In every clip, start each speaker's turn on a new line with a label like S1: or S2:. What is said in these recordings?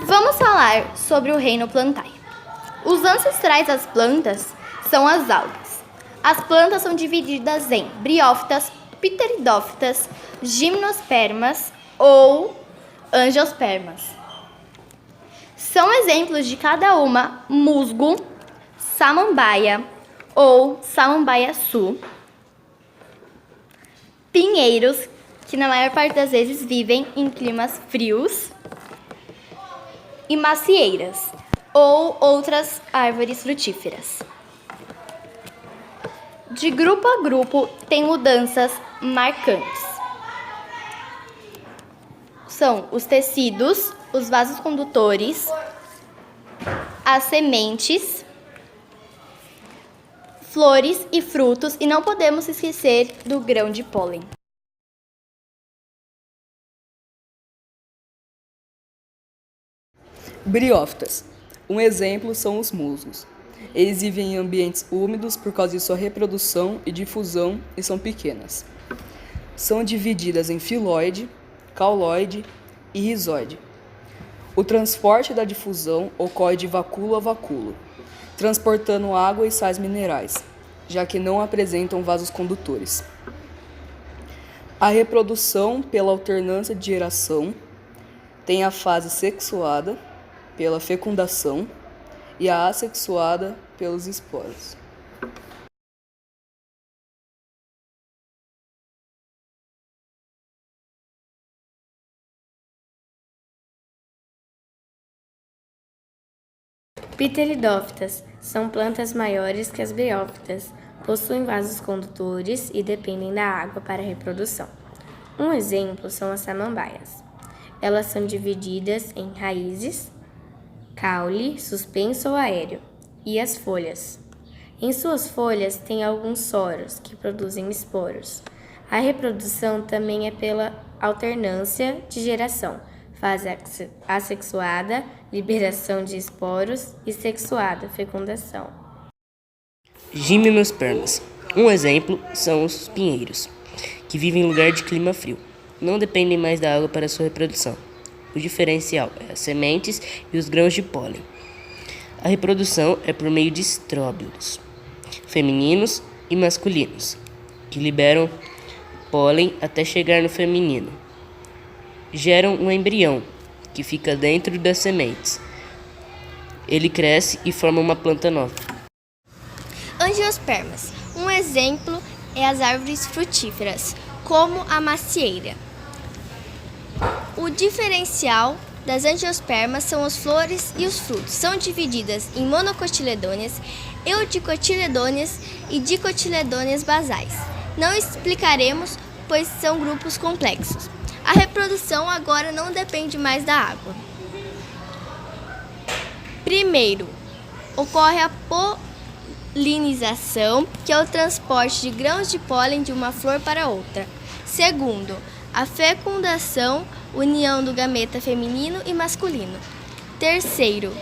S1: Vamos falar sobre o reino Plantae. Os ancestrais das plantas são as algas. As plantas são divididas em briófitas, pteridófitas, gimnospermas ou angiospermas. São exemplos de cada uma musgo, samambaia ou samambaiaçu, pinheiros, que na maior parte das vezes vivem em climas frios, e macieiras ou outras árvores frutíferas. De grupo a grupo tem mudanças marcantes. São os tecidos, os vasos condutores, as sementes, flores e frutos, e não podemos esquecer do grão de pólen.
S2: Briófitas. Um exemplo são os musgos. Eles vivem em ambientes úmidos por causa de sua reprodução e difusão e são pequenas. São divididas em filóide, cauloide e rizóide. O transporte da difusão ocorre de vacúolo a vacúolo, transportando água e sais minerais, já que não apresentam vasos condutores. A reprodução pela alternância de geração tem a fase sexuada pela fecundação e a assexuada pelos esporos.
S3: Pteridófitas são plantas maiores que as briófitas, possuem vasos condutores e dependem da água para a reprodução. Um exemplo são as samambaias. Elas são divididas em raízes, caule, suspenso ou aéreo, e as folhas. Em suas folhas tem alguns soros que produzem esporos. A reprodução também é pela alternância de geração, fase assexuada, liberação de esporos, e sexuada, fecundação.
S4: Gimnospermas. Um exemplo são os pinheiros, que vivem em lugar de clima frio. Não dependem mais da água para sua reprodução. O diferencial é as sementes e os grãos de pólen. A reprodução é por meio de estróbilos, femininos e masculinos, que liberam pólen até chegar no feminino. Geram um embrião, que fica dentro das sementes. Ele cresce e forma uma planta nova.
S1: Angiospermas. Um exemplo é as árvores frutíferas, como a macieira. O diferencial das angiospermas são as flores e os frutos. São divididas em monocotiledôneas, eudicotiledôneas e dicotiledôneas basais. Não explicaremos, pois são grupos complexos. A reprodução agora não depende mais da água. Primeiro, ocorre a polinização, que é o transporte de grãos de pólen de uma flor para outra. Segundo, a fecundação, união do gameta feminino e masculino. Terceiro,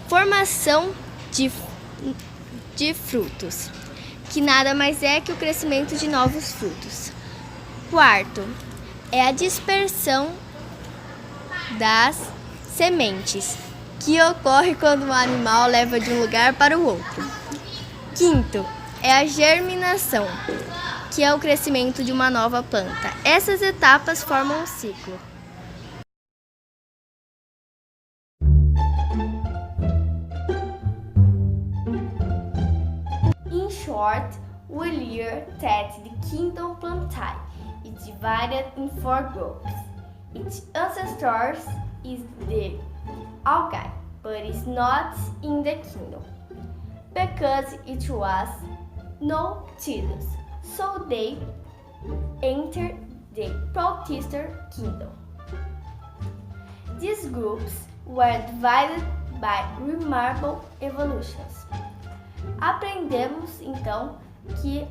S1: formação de frutos, que nada mais é que o crescimento de novos frutos. Quarto, é a dispersão das sementes, que ocorre quando um animal leva de um lugar para o outro. Quinto, é a germinação, que é o crescimento de uma nova planta. Essas etapas formam um ciclo. In short, we learn that the kingdom Plantae is divided in 4 groups. Its ancestors is the algae, but is not in the kingdom, because it was no Tidus. So they entered the Protista kingdom. These groups were divided by remarkable evolutions. Aprendemos então que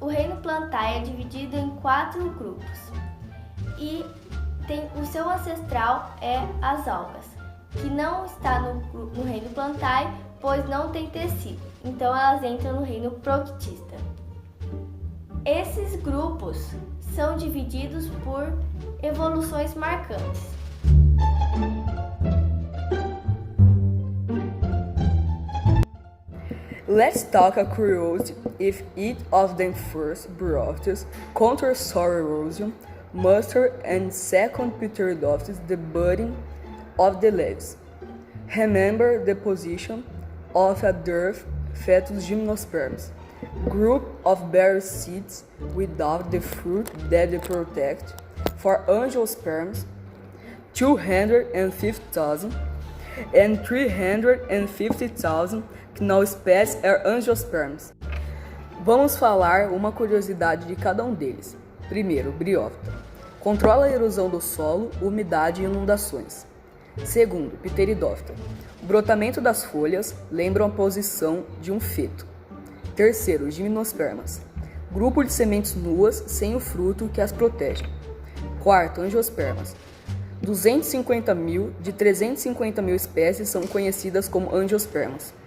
S1: o reino Plantae é dividido em 4 grupos e o seu ancestral é as algas, que não está no reino Plantae, pois não tem tecido. Então elas entram no reino proctista. Esses grupos são divididos por evoluções marcantes.
S2: Let's talk a curiosity if each of them first brought counter soil erosion, mustard, and second Pteridophytes the budding of the leaves. Remember the position of a dwarf fetus gymnosperms, group of bare seeds without the fruit that they protect. For angiosperms, 250,000 and 350,000 Knowspes are angiosperms. Vamos falar uma curiosidade de cada um deles. Primeiro, briófita. Controla a erosão do solo, umidade e inundações. Segundo, pteridófita. O brotamento das folhas lembra a posição de um feto. Terceiro, gimnospermas. Grupo de sementes nuas sem o fruto que as protege. Quarto, angiospermas. 250 mil de 350 mil espécies são conhecidas como angiospermas.